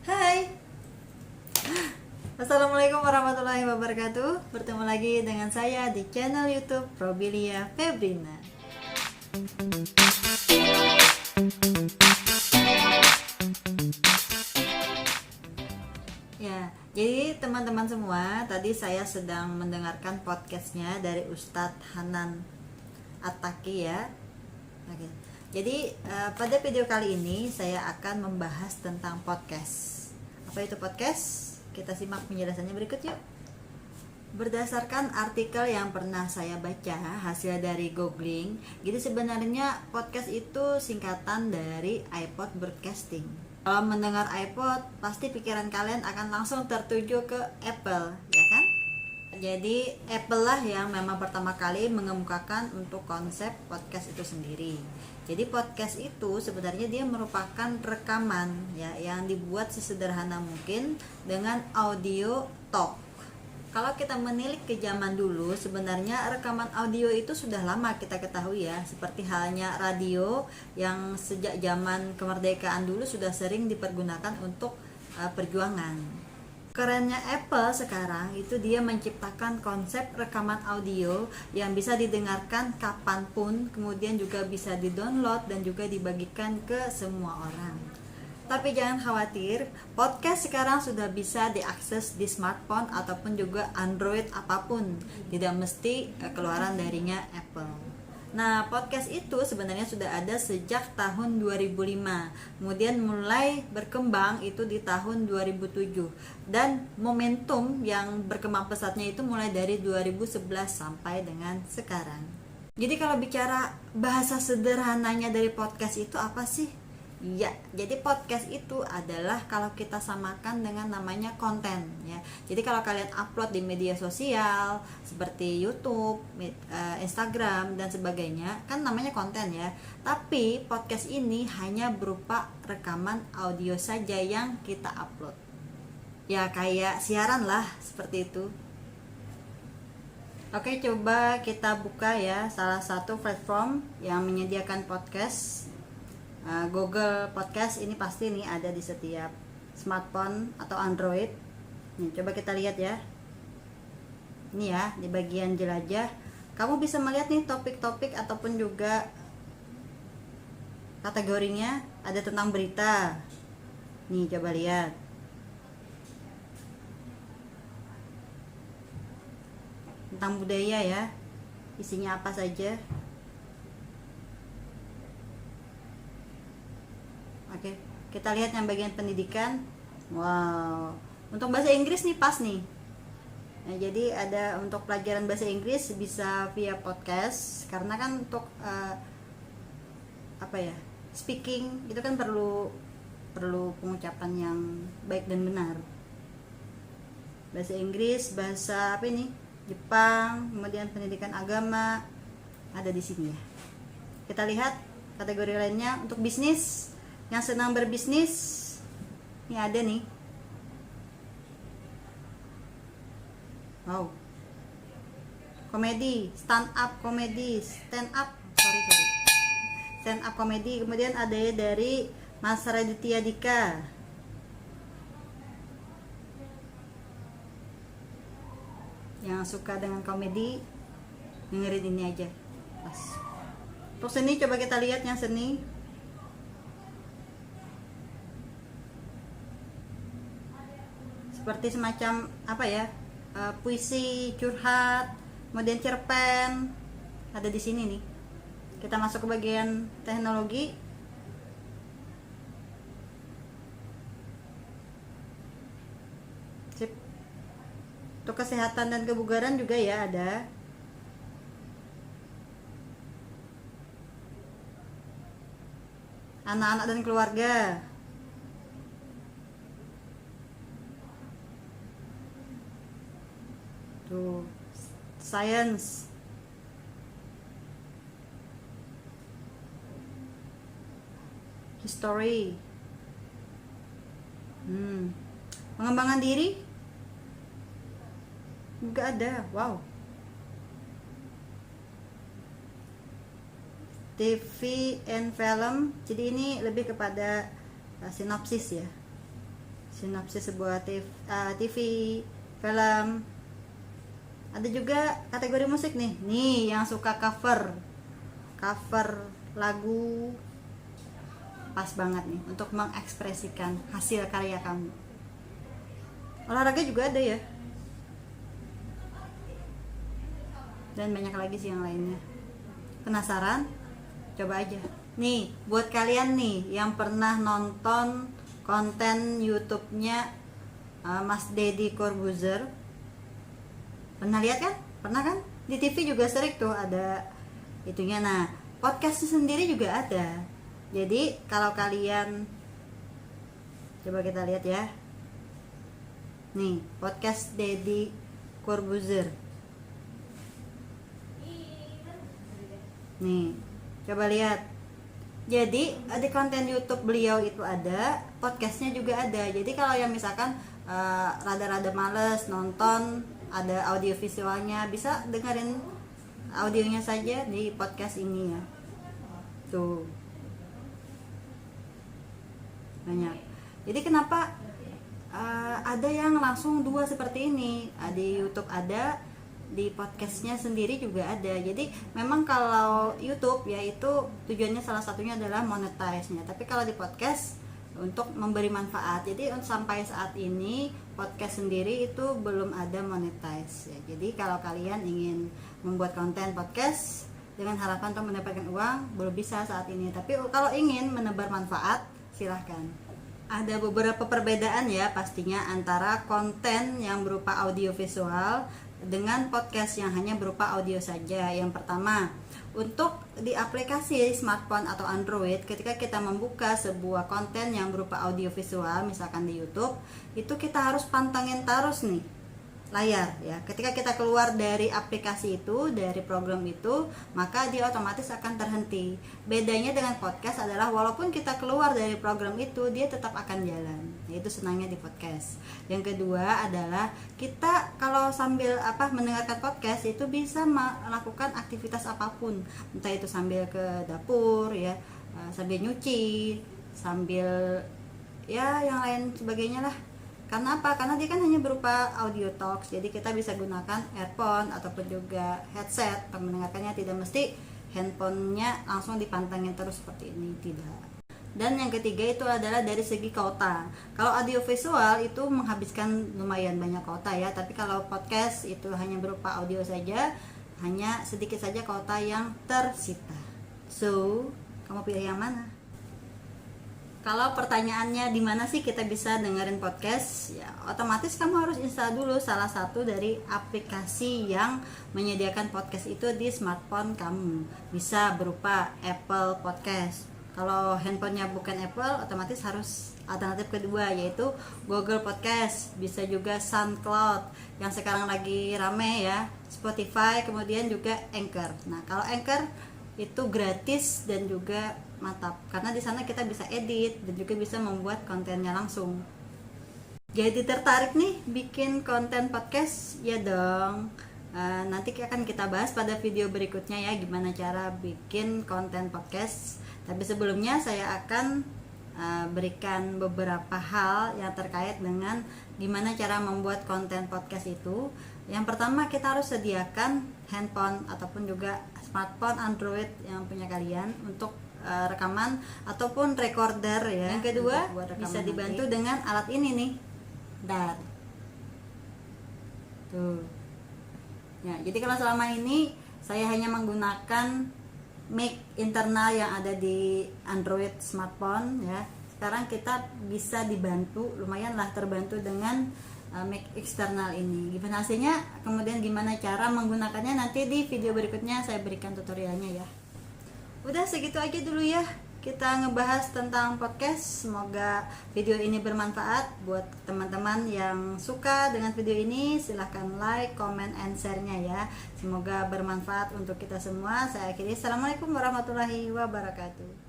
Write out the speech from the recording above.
Hai, Assalamualaikum warahmatullahi wabarakatuh. Bertemu lagi dengan saya di channel YouTube Probilia Febrina. Ya, jadi teman-teman semua, tadi saya sedang mendengarkan podcastnya dari Ustadz Hanan Attaqi ya. Oke. Jadi pada video kali ini saya akan membahas tentang podcast. Apa itu podcast? Kita simak penjelasannya berikut yuk. Berdasarkan artikel yang pernah saya baca hasil dari googling, jadi sebenarnya podcast itu singkatan dari iPod Broadcasting. Kalau mendengar iPod, pasti pikiran kalian akan langsung tertuju ke Apple, ya kan? Jadi Apple lah yang memang pertama kali mengemukakan untuk konsep podcast itu sendiri. Jadi podcast itu sebenarnya dia merupakan rekaman ya yang dibuat sesederhana mungkin dengan audio talk. Kalau kita menilik ke zaman dulu, sebenarnya rekaman audio itu sudah lama kita ketahui ya, seperti halnya radio yang sejak zaman kemerdekaan dulu sudah sering dipergunakan untuk perjuangan. Kerennya Apple sekarang itu dia menciptakan konsep rekaman audio yang bisa didengarkan kapanpun, kemudian juga bisa di-download dan juga dibagikan ke semua orang. Tapi jangan khawatir, podcast sekarang sudah bisa diakses di smartphone ataupun juga Android apapun, tidak mesti keluaran darinya Apple. Nah, podcast itu sebenarnya sudah ada sejak tahun 2005. Kemudian mulai berkembang itu di tahun 2007. Dan momentum yang berkembang pesatnya itu mulai dari 2011 sampai dengan sekarang. Jadi kalau bicara bahasa sederhananya dari podcast itu apa sih? Ya, jadi podcast itu adalah kalau kita samakan dengan namanya konten ya. Jadi kalau kalian upload di media sosial seperti YouTube, Instagram dan sebagainya, kan namanya konten ya. Tapi podcast ini hanya berupa rekaman audio saja yang kita upload. Ya kayak siaran lah seperti itu. Oke, coba kita buka ya salah satu platform yang menyediakan podcast. Google Podcast ini pasti nih ada di setiap smartphone atau Android. Nih, coba kita lihat ya. Ini ya, di bagian jelajah kamu bisa melihat nih topik-topik ataupun juga kategorinya. Ada tentang berita. Nih, coba lihat. Tentang budaya ya. Isinya apa saja. Oke, kita lihat yang bagian pendidikan. Wow, untuk bahasa Inggris nih pas nih. Nah, jadi ada untuk pelajaran bahasa Inggris bisa via podcast karena kan untuk apa ya, speaking itu kan perlu pengucapan yang baik dan benar. Bahasa Inggris, bahasa apa ini? Jepang, kemudian pendidikan agama ada di sini ya. Kita lihat kategori lainnya untuk bisnis. Yang senang berbisnis, ini ada nih. Wow. Komedi, stand up komedi, stand up komedi. Kemudian ada dari Mas Raditya Dika. Yang suka dengan komedi, dengerin ini aja. Pas. Untuk seni coba kita lihat yang seni. Seperti semacam apa ya, puisi, curhat, kemudian cerpen ada di sini nih. Kita masuk ke bagian teknologi. Sip. Untuk kesehatan dan kebugaran juga ya ada. Anak-anak dan keluarga. Tuh, science, history, pengembangan diri juga ada. Wow. TV and film, jadi ini lebih kepada sinopsis ya. sinopsis sebuah TV, film. Ada juga kategori musik nih yang suka cover lagu, pas banget nih untuk mengekspresikan hasil karya kamu. Olahraga juga ada ya, dan banyak lagi sih yang lainnya. Penasaran? Coba aja nih buat kalian nih yang pernah nonton konten YouTube-nya Mas Deddy Corbuzier. Pernah lihat kan? Pernah kan? Di TV juga sering tuh ada itunya. Nah, podcastnya sendiri juga ada. Jadi kalau kalian, coba kita lihat ya. Nih, podcast Deddy Corbuzier. Nih, coba lihat. Jadi di konten YouTube beliau itu ada, podcastnya juga ada. Jadi kalau yang misalkan rada-rada males nonton, ada audio visualnya, bisa dengerin audionya saja di podcast ini ya. Tuh, banyak. Jadi kenapa ada yang langsung dua seperti ini? Di YouTube ada, di podcastnya sendiri juga ada. Jadi memang kalau YouTube ya itu tujuannya salah satunya adalah monetize-nya. Tapi kalau di podcast untuk memberi manfaat. Jadi sampai saat ini podcast sendiri itu belum ada monetize ya. Jadi kalau kalian ingin membuat konten podcast dengan harapan untuk mendapatkan uang, belum bisa saat ini. Tapi kalau ingin menebar manfaat, silahkan. Ada beberapa perbedaan ya pastinya antara konten yang berupa audio visual dengan podcast yang hanya berupa audio saja. Yang pertama, untuk di aplikasi smartphone atau Android, ketika kita membuka sebuah konten yang berupa audio visual, misalkan di YouTube, itu kita harus pantengin terus nih layar ya. Ketika kita keluar dari aplikasi itu, dari program itu, maka dia otomatis akan terhenti. Bedanya dengan podcast adalah walaupun kita keluar dari program itu, dia tetap akan jalan. Itu senangnya di podcast. Yang kedua adalah kita kalau sambil mendengarkan podcast itu bisa melakukan aktivitas apapun, entah itu sambil ke dapur ya, sambil nyuci, sambil ya yang lain sebagainya lah. Karena apa? Karena dia kan hanya berupa audio talks. Jadi kita bisa gunakan earphone ataupun juga headset untuk mendengarkannya. Tidak mesti handphonenya langsung dipantengin terus seperti ini, tidak. Dan yang ketiga itu adalah dari segi kuota. Kalau audio visual itu menghabiskan lumayan banyak kuota ya. Tapi kalau podcast itu hanya berupa audio saja, hanya sedikit saja kuota yang tersita. So, kamu pilih yang mana? Kalau pertanyaannya di mana sih kita bisa dengerin podcast, ya otomatis kamu harus install dulu salah satu dari aplikasi yang menyediakan podcast itu di smartphone kamu. Bisa berupa Apple Podcast. Kalau handphonenya bukan Apple, otomatis harus alternatif kedua yaitu Google Podcast. Bisa juga SoundCloud yang sekarang lagi rame ya, Spotify, kemudian juga Anchor. Nah, kalau Anchor itu gratis dan juga mantap karena di sana kita bisa edit dan juga bisa membuat kontennya langsung. Jadi tertarik nih bikin konten podcast? Ya dong. Nanti akan kita bahas pada video berikutnya ya gimana cara bikin konten podcast. Tapi sebelumnya saya akan berikan beberapa hal yang terkait dengan gimana cara membuat konten podcast itu. Yang pertama, kita harus sediakan handphone ataupun juga smartphone Android yang punya kalian untuk rekaman ataupun recorder ya. Yang kedua, bisa dibantu dengan alat ini nih. Bentar. Tuh. Ya, jadi kalau selama ini saya hanya menggunakan mic internal yang ada di Android smartphone ya. Sekarang kita bisa dibantu, lumayanlah terbantu dengan mic eksternal ini. Gimana hasilnya, kemudian gimana cara menggunakannya, nanti di video berikutnya saya berikan tutorialnya ya. Udah segitu aja dulu ya kita ngebahas tentang podcast. Semoga video ini bermanfaat buat teman-teman yang suka dengan video ini. Silahkan like, comment, and share-nya ya. Semoga bermanfaat untuk kita semua. Saya akhiri. Assalamualaikum warahmatullahi wabarakatuh.